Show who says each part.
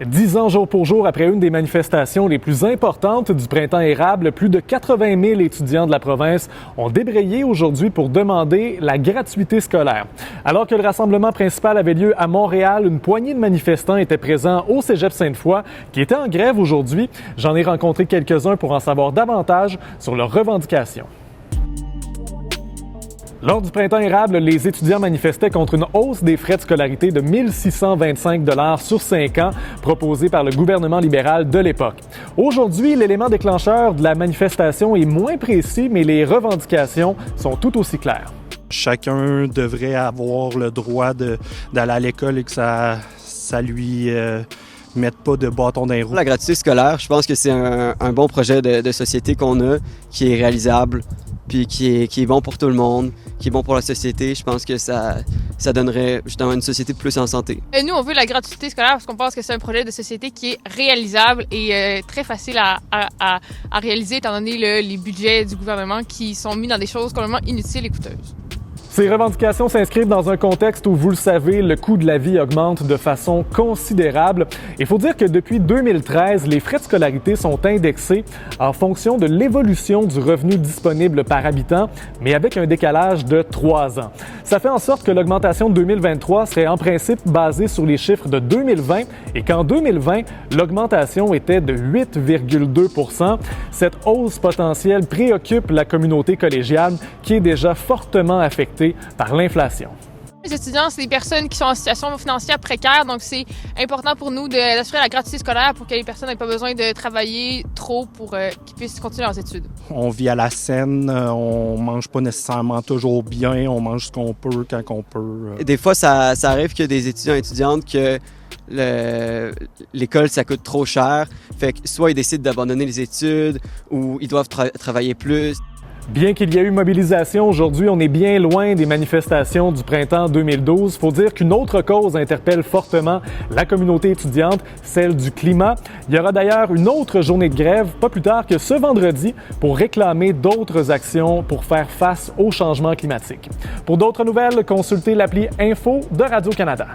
Speaker 1: 10 ans jour pour jour après une des manifestations les plus importantes du printemps érable, plus de 80 000 étudiants de la province ont débrayé aujourd'hui pour demander la gratuité scolaire. Alors que le rassemblement principal avait lieu à Montréal, une poignée de manifestants étaient présents au Cégep Sainte-Foy, qui était en grève aujourd'hui. J'en ai rencontré quelques-uns pour en savoir davantage sur leurs revendications. Lors du printemps érable, les étudiants manifestaient contre une hausse des frais de scolarité de 1 625 $ sur 5 ans proposée par le gouvernement libéral de l'époque. Aujourd'hui, l'élément déclencheur de la manifestation est moins précis, mais les revendications sont tout aussi claires.
Speaker 2: Chacun devrait avoir le droit d'aller à l'école et que ça lui mette pas de bâton dans les roues.
Speaker 3: La gratuité scolaire, je pense que c'est un bon projet de société qu'on a, qui est réalisable, puis qui est bon pour tout le monde, qui est bon pour la société. Je pense que ça donnerait justement une société plus en santé.
Speaker 4: Nous, on veut la gratuité scolaire parce qu'on pense que c'est un projet de société qui est réalisable et très facile à réaliser étant donné les budgets du gouvernement qui sont mis dans des choses complètement inutiles et coûteuses.
Speaker 1: Ces revendications s'inscrivent dans un contexte où, vous le savez, le coût de la vie augmente de façon considérable. Il faut dire que depuis 2013, les frais de scolarité sont indexés en fonction de l'évolution du revenu disponible par habitant, mais avec un décalage de 3 ans. Ça fait en sorte que l'augmentation de 2023 serait en principe basée sur les chiffres de 2020 et qu'en 2020, l'augmentation était de 8,2 %. Cette hausse potentielle préoccupe la communauté collégiale qui est déjà fortement affectée par l'inflation.
Speaker 4: Les étudiants, c'est des personnes qui sont en situation financière précaire, donc c'est important pour nous d'assurer la gratuité scolaire pour que les personnes n'aient pas besoin de travailler trop pour qu'ils puissent continuer leurs études.
Speaker 2: On vit à la scène, on mange pas nécessairement toujours bien, on mange ce qu'on peut quand on peut.
Speaker 3: Des fois, ça arrive que des étudiants et étudiantes que l'école, ça coûte trop cher. Fait que soit ils décident d'abandonner les études ou ils doivent travailler plus.
Speaker 1: Bien qu'il y ait eu mobilisation aujourd'hui, on est bien loin des manifestations du printemps 2012. Il faut dire qu'une autre cause interpelle fortement la communauté étudiante, celle du climat. Il y aura d'ailleurs une autre journée de grève, pas plus tard que ce vendredi, pour réclamer d'autres actions pour faire face au changement climatique. Pour d'autres nouvelles, consultez l'appli Info de Radio-Canada.